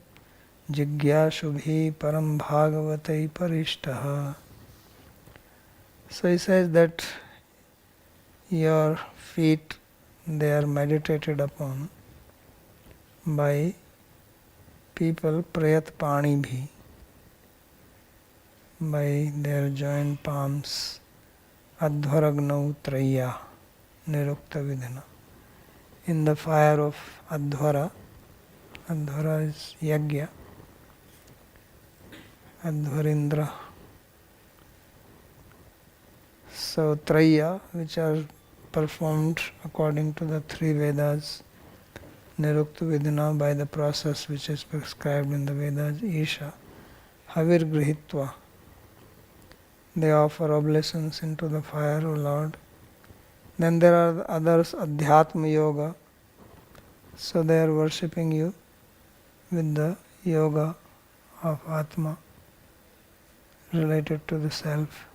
jigyashubhi param bhagavatai parishtaha. So he says that your feet, they are meditated upon by people prayat pani bhi, by their joint palms, adhvaragna traya nirukta vidhana, in the fire of adhvara. Adhvara is yagya, adhvarindra. So traya, which are performed according to the three Vedas, nirukta vidhana, by the process which is prescribed in the Vedas, isha, havir grihitva. They offer oblations into the fire, O Lord. Then there are others, adhyatma yoga. So they are worshipping you with the yoga of Atma related to the self.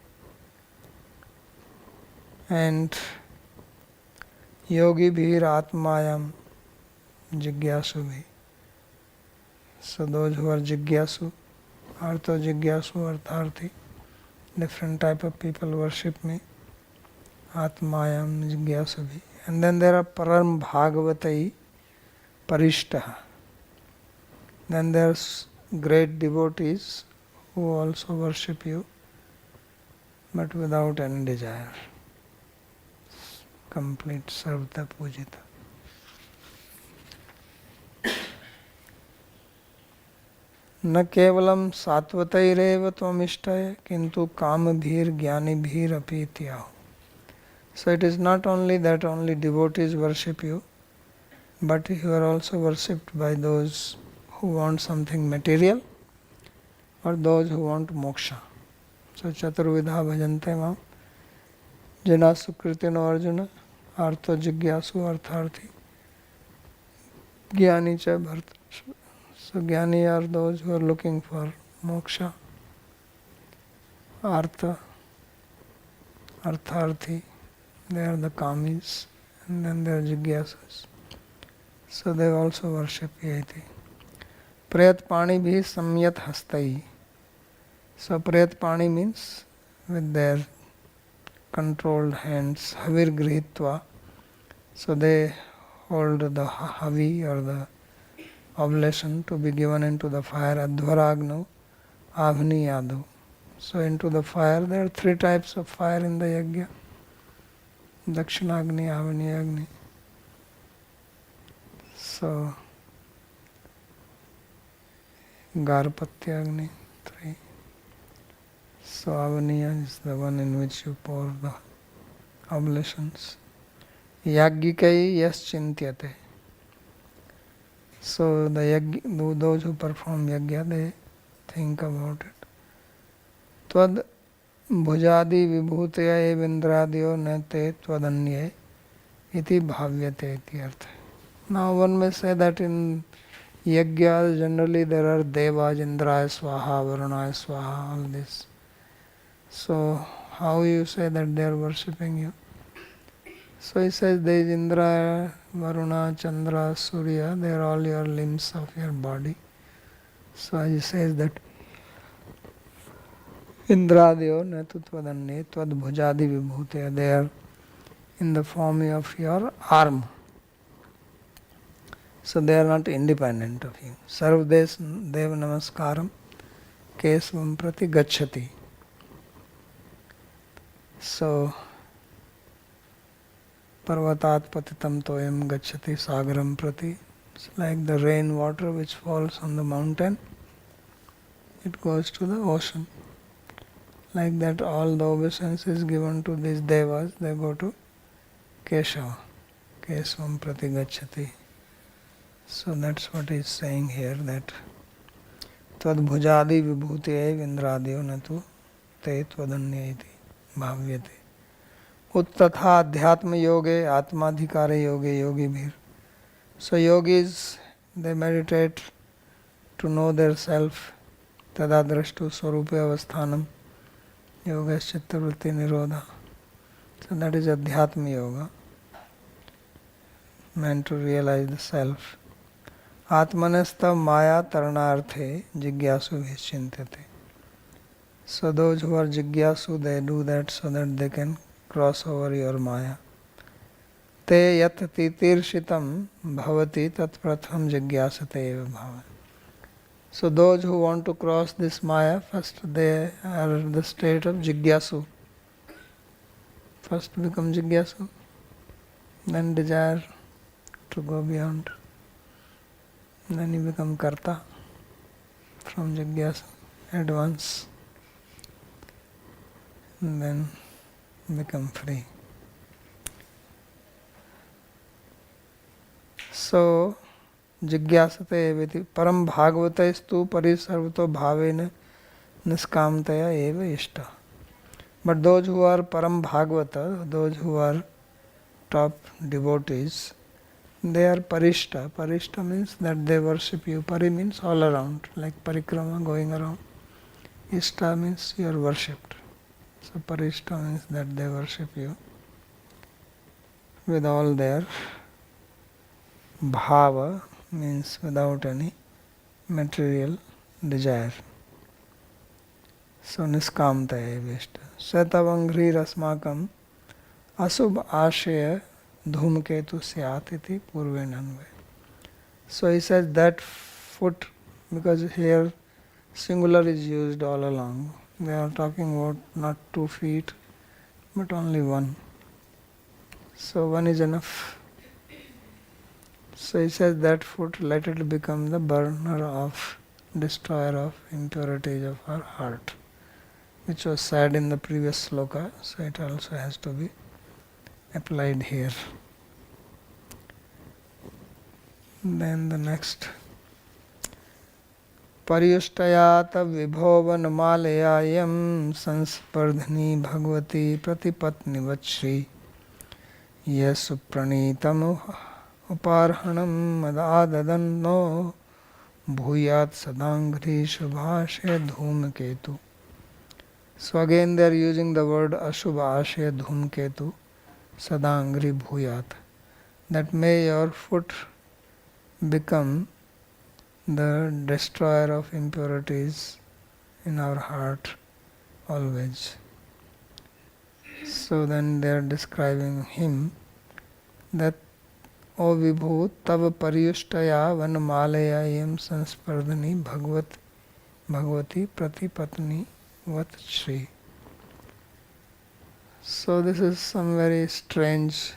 And yogi bhir atmayam jigyasubhi. So those who are jigyasu, artho jigyasu, artharthi, different type of people worship me. Atmayam jigyasubhi. And then there are param bhagavatai parishtaha. Then there's great devotees who also worship you, but without any desire. Complete sarvata pujita. न केवलम सात्वतैरेव त्वमिष्टय किंतु कामभीर ज्ञानीभीर अपि इत्याह. So it is not only that only devotees worship you, but you are also worshipped by those who want something material or those who want moksha. So chaturvidha bhajante mam jana sukritino arjuna artho jigyasu artharthi jnani cha bharta. So jnani are those who are looking for moksha, artha, artharthi, they are the kamis, and then there are jigyasas. So they also worship Yeti. Prayat Pani bhi samyat hastai. So Prayat Pani means with their controlled hands, havir grihitva. So they hold the havi or the oblation to be given into the fire. Adhvaragno, Avni Yadu. So into the fire, there are 3 types of fire in the yajna. Dakshinagni, Avni Agni. So Garpatya Agni, 3. So Avaniya is the one in which you pour the oblations. Yaggikai yaschintyate. So those who perform yajna, they think about it. Tvad bhujadi vibhutaya evindradiyo nate twadanye iti bhavyate iti artha. Now one may say that in yajna generally there are devas, indraya swaha, varunaya swaha, all this. So how you say that they are worshipping you? So he says there is Indra, Varuna, Chandra, Surya, they are all your limbs of your body. So he says that Indradyo natu tvadanne tvad bhujadi vibhute, they are in the form of your arm. So they are not independent of you. Sarvdes Dev Namaskaram Kesvam Prati Gacchati. So Parvatat Patitam Toyam Gacchati Sagaram Prati. It's like the rain water which falls on the mountain. It goes to the ocean. Like that all the obeisances given to these devas, they go to Keshava. Kesvam Prati Gacchati. So that's what he's saying here, that Tvad bhujadi vibhuti indradiyo natu te tvadannya iti bhavyate. Uttatha adhyatma yoge atmadhikare yoge yogi bhir. So yogis, they meditate to know their self. Tadadrashtu swarupe avasthanam yoga chittavritti nirodha. So that is adhyatma yoga, meant to realize the self. Atmanastha maya taranarthe jigyasu vischintate. So those who are jigyasu, they do that so that they can cross over your maya. Te yat titirshitam bhavati tat pratham jigyasate eva bhava. So those who want to cross this maya, first they are in the state of jigyasu. First become jigyasu, then desire to go beyond. Then you become karta from jigyasa at once. And then become free. So, jigyasate eviti param bhagavata stu parisarvato bhavena niskamtaya eva ishta. But those who are param bhagavata, those who are top devotees, they are parishta. Parishta means that they worship you. Pari means all around, like parikrama, going around. Ishta means you are worshipped. So parishta means that they worship you with all their bhava, means without any material desire. So niskamtaya vishta. Satavangri rasmakam asubh ashaya dhumketu syat iti purvenanve. So he says that foot, because here singular is used all along. They are talking about not 2 feet, but only 1. So 1 is enough. So he says that foot, let it become the burner of, destroyer of impurities of our heart, which was said in the previous sloka, so it also has to be applied here. Then the next. Pariyushtayat vibhovan malayayam sanspardhani bhagavati pratipatni vachri yasupranitam uparhanam madadadanno bhuyat sadangri shubhashe dhumketu. So again they are using the word ashubhashe dhumketu sadangri bhuyat. That may your foot become the destroyer of impurities in our heart always. So then they are describing him that O Vibhu Tava Paryushtaya Vanamalaya Yam Sanspardhani Bhagavati Pratipatni Vat Shri. So this is some very strange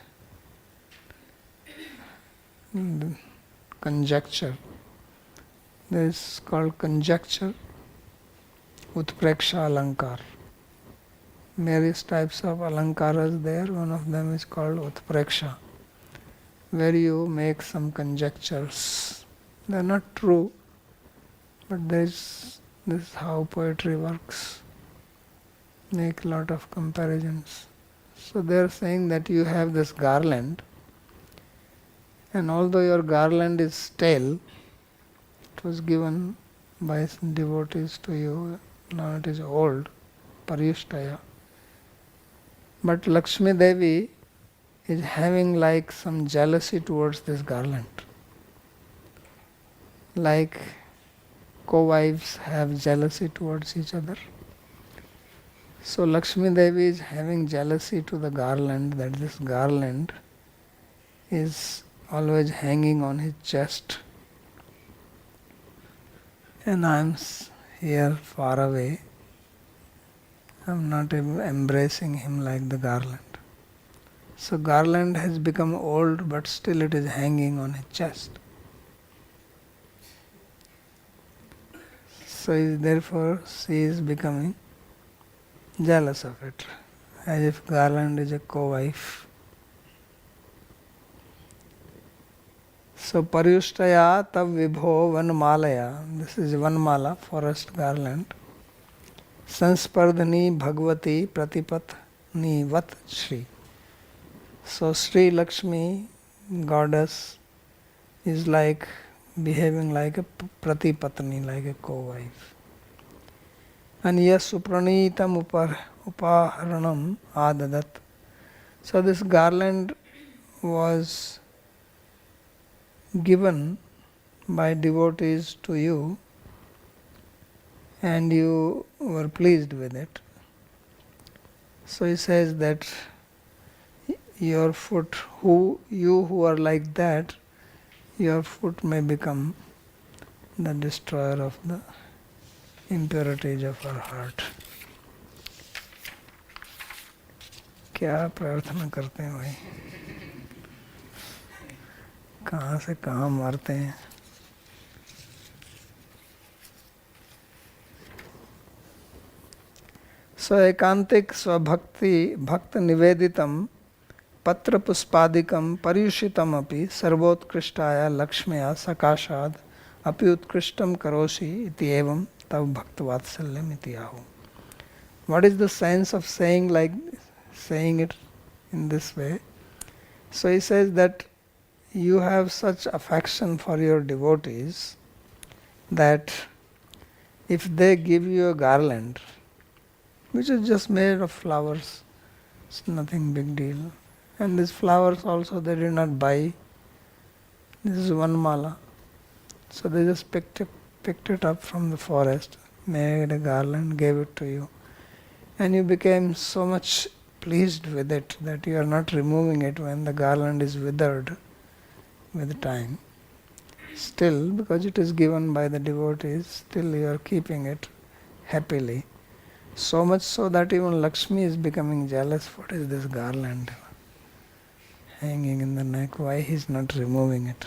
conjecture. This is called conjecture, Utpreksha Alankar. Various types of alankaras there. One of them is called Utpreksha, where you make some conjectures. They are not true, but this is how poetry works. Make a lot of comparisons. So they are saying that you have this garland, and although your garland is stale, it was given by some devotees to you, now it is old, Paryushtaya. But Lakshmi Devi is having like some jealousy towards this garland. Like co-wives have jealousy towards each other. So Lakshmi Devi is having jealousy to the garland, that this garland is always hanging on his chest. And I am here far away. I am not embracing him like the garland. So garland has become old, but still it is hanging on his chest. So therefore she is becoming jealous of it, as if garland is a co-wife. So Paryushtaya Tav Vibho Vanmalaya, this is Vanmala, forest garland. Sanspardhani Bhagavati Pratipatni Vat Shri. So Sri Lakshmi, goddess, is like behaving like a Pratipatni, like a co-wife. And yes, Supranitam Upaharanam Adadat. So this garland was given by devotees to you, and you were pleased with it. So he says that your foot, you who are like that, your foot may become the destroyer of the impurities of our heart. क्या प्रार्थना करते हैं भाई, कहाँ से कहाँ मारते हैं. So एकांतिक स्वभक्ति भक्त निवेदितम पत्र पुष्पादिकम पर्युषितम अपि सर्वोत्कृष्टाय लक्ष्म्या सकाशाद अपि उत्कृष्टम करोषि इति एवं तव भक्तवात्सल्यम इति आहु. What is the sense of saying it in this way? So he says that you have such affection for your devotees that if they give you a garland, which is just made of flowers, it's nothing big deal. And these flowers also they did not buy. This is one mala. So they just picked it up from the forest, made a garland, gave it to you. And you became so much pleased with it that you are not removing it when the garland is withered with time. Still, because it is given by the devotees, still you are keeping it happily. So much so that even Lakshmi is becoming jealous. What is this garland hanging in the neck? Why he is not removing it?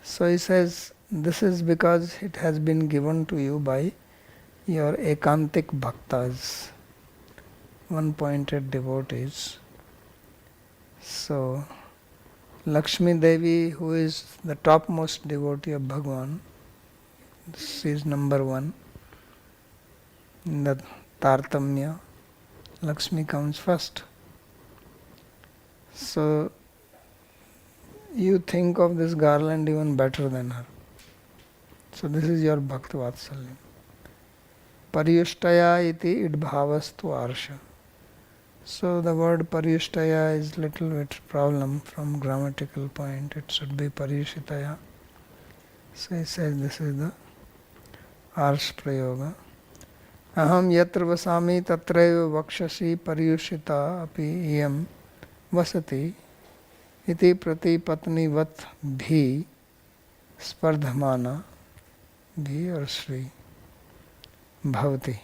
So he says, this is because it has been given to you by your ekantik bhaktas, one-pointed devotees. So Lakshmi Devi, who is the topmost devotee of Bhagavan, she is number one. In the Tartamya, Lakshmi comes first. So you think of this garland even better than her. So this is your Bhakti Vatsalyam. Paryushtaya iti idbhavastu arsha. So the word Paryushtaya is little bit problem from grammatical point. It should be Paryushitaya. So he says this is the Arsh Prayoga. Aham yatra vasami tatraiva vakshasi paryushita api iyam vasati iti prati patni vat bhi spardhamana bhi or Shri bhavati.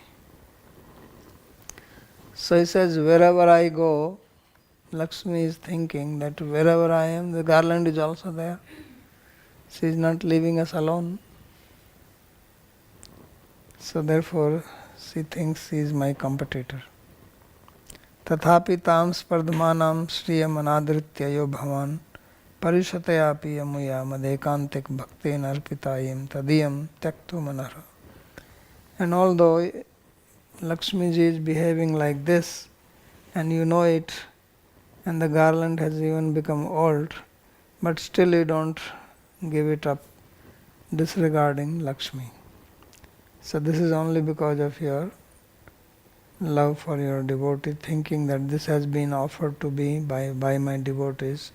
So he says, wherever I go, Lakshmi is thinking that wherever I am, the garland is also there. She is not leaving us alone. So therefore, she thinks she is my competitor. Tathapi tam spardhamanam shriyam anadritya yo bhavan parishataya yamuya madekantik bhakten arpitayim tadiyam tyaktu manara. And although Lakshmi ji is behaving like this, and you know it, and the garland has even become old, but still you don't give it up, disregarding Lakshmi. So this is only because of your love for your devotee, thinking that this has been offered to me by my devotees,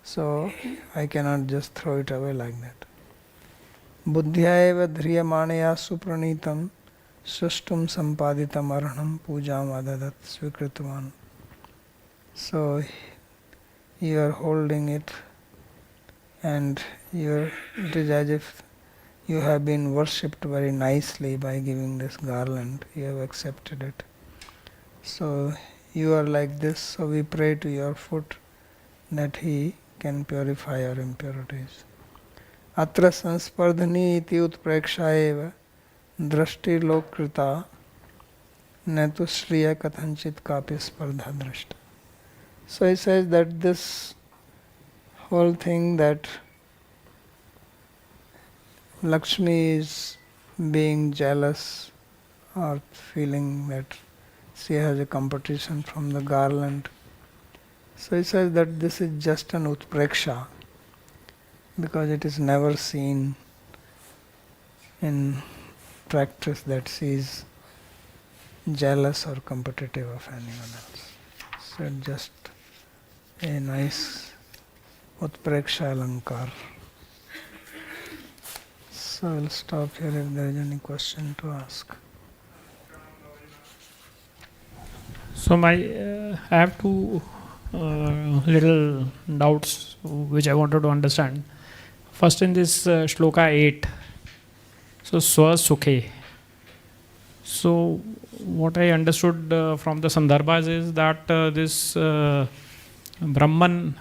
so I cannot just throw it away like that. Buddhya eva dhriyamanaya supranitam sustum sampaditam arhanam pujam adadat svikritvan. So you are holding it, and it is as if you have been worshipped very nicely by giving this garland. You have accepted it. So you are like this, so we pray to your foot that he can purify our impurities. Atra sanspardhani iti utpreksha eva drashti lokrita natu shriya kathanchit kapi spardha drashta. So he says that this whole thing that Lakshmi is being jealous or feeling that she has a competition from the garland. So he says that this is just an utpreksha, because it is never seen in practice that she is jealous or competitive of anyone else. So just a nice utpreksha alankar. So I will stop here if there is any question to ask. So I have two little doubts which I wanted to understand. First, in this shloka 8, so swa sukhe. So what I understood from the sandarbhas is that this Brahman,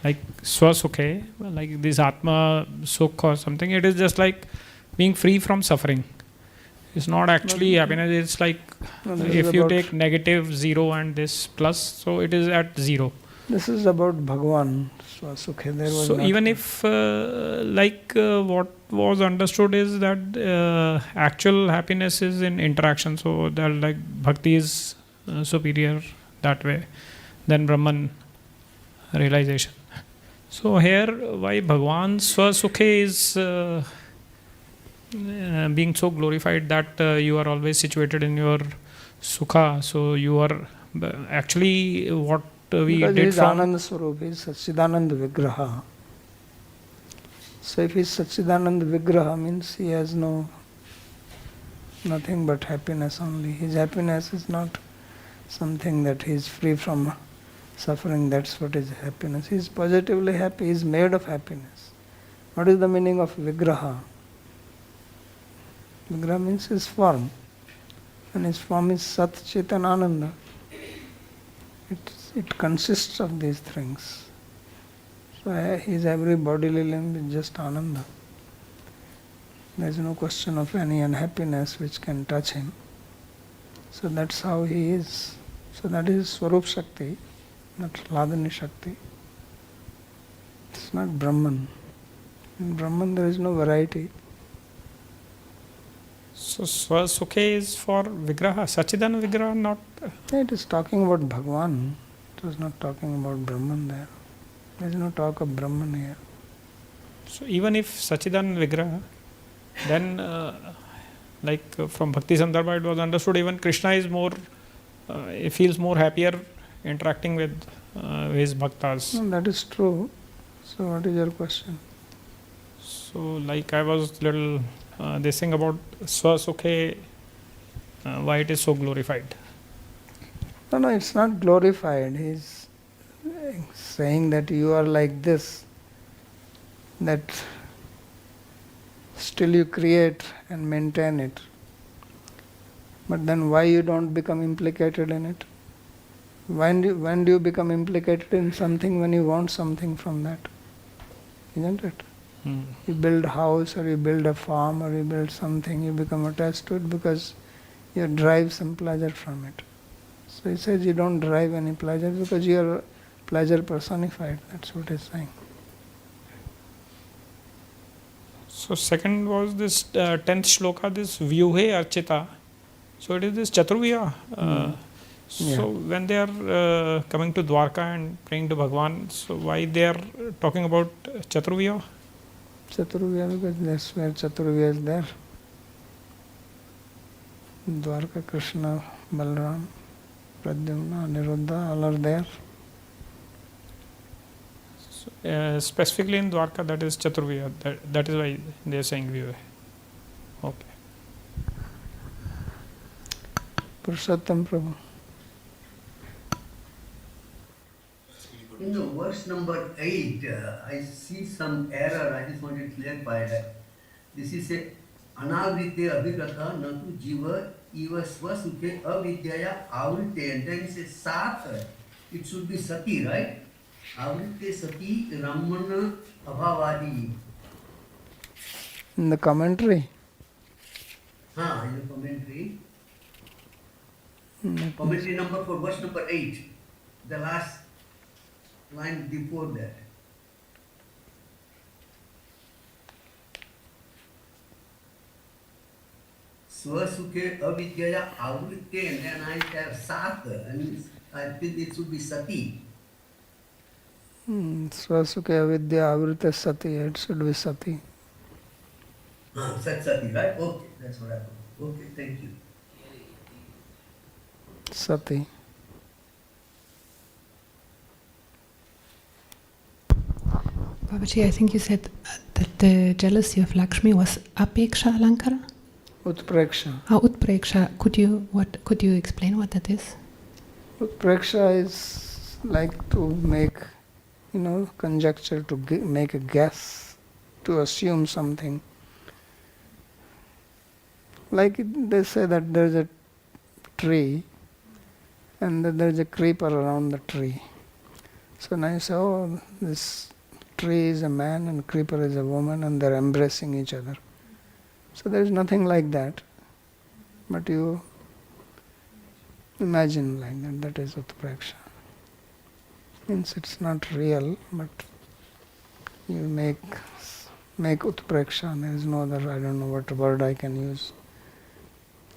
like swa sukhe, like this Atma sukh or something, it is just like being free from suffering. It's not actually happiness, it's like if you take negative 0 and this plus, so it is at 0. This is about Bhagavan, Swasukhe. There was so even if what was understood is that actual happiness is in interaction, so that like bhakti is superior that way than Brahman realization. So here why Bhagavan Swasukhe is being so glorified that you are always situated in your sukha, so you are actually what we because did he is from Ananda Swarup, he is Satchidananda Vigraha. So if he is Satchidananda Vigraha, means he has nothing but happiness only. His happiness is not something that he is free from suffering, that's what is happiness. He is positively happy, he is made of happiness. What is the meaning of Vigraha? Vigraha means his form, and his form is Sat Chetan Ananda. It consists of these things. So his every bodily limb is just Ananda. There is no question of any unhappiness which can touch him. So that's how he is. So that is Swarup Shakti, not Ladani Shakti. It's not Brahman. In Brahman there is no variety. so Swasukhe is for Vigraha, Sachidan Vigraha, not. It is talking about Bhagavan. It was not talking about Brahman there. There is no talk of Brahman here. So even if Sachidan Vigraha, then from Bhakti Sandarbha it was understood even Krishna is more he feels more happier interacting with his bhaktas. No, that is true. So what is your question? So like I was little this thing about Swasukhe, why it is so glorified. No, it's not glorified. He's saying that you are like this, that still you create and maintain it. But then why you don't become implicated in it? When do you become implicated in something? When you want something from that, isn't it? You build a house or you build a farm or you build something, you become attached to it because you derive some pleasure from it. So he says you don't derive any pleasure because you are pleasure personified. That's what he's saying. So second was this 10th shloka, this Vyuhe Archita. So it is this Chaturvya. So when they are coming to Dwarka and praying to Bhagwan, so why they are talking about Chaturvya? Chaturvya, because that's where Chaturvya is there. Dwarka, Krishna, Balaram, Pradyumna, Niruddha, all are there. So, specifically in Dwarka, that is Chaturvya. That is why they are saying Vyuhe. Okay. Purushottam Prabhu. In the verse number 8, I see some error. I just want to clarify that. This is a anavrite abhigata natu jiva eva swasukhe avidyaya avrite, and then it says sat. It should be sati, right? Avrite sati ramana abhavadi. In the commentary. In the commentary. Commentary number for verse number 8. The last line before that. Swasukhe avidyaya avrite, and then I have sat, and I think it should be sati. Swasukhe avidya avrita sati. It should be sati. Sat sati, right? Okay, that's what I thought. Okay, thank you. Sati. Babaji, I think you said that the jealousy of Lakshmi was apeksha alankara? Utpreksha. Utpreksha. Could you explain what that is? Utpreksha is like to make, conjecture, to make a guess, to assume something. Like they say that there is a tree and that there is a creeper around the tree. So now you say, oh, this tree is a man and creeper is a woman and they're embracing each other. So there is nothing like that. But you imagine like that. That is Utpreksha. Means it's not real, but you make Utpreksha. There is no other, I don't know what word I can use.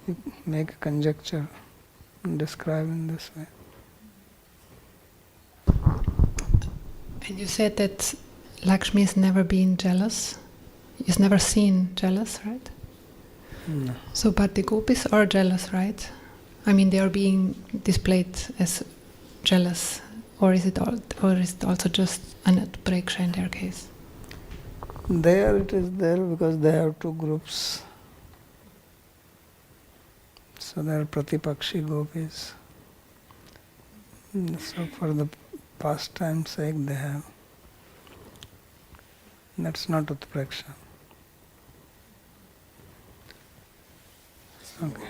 You make a conjecture and describe in this way. And you said that Lakshmi has never been jealous. He's never seen jealous, right? No. So, but the gopis are jealous, right? I mean, they are being displayed as jealous, or is it also just an utpreksha in their case? There it is there because they have two groups. So they are Pratipakshi gopis. So for the pastime's sake they have. That's not Utpreksha. Okay.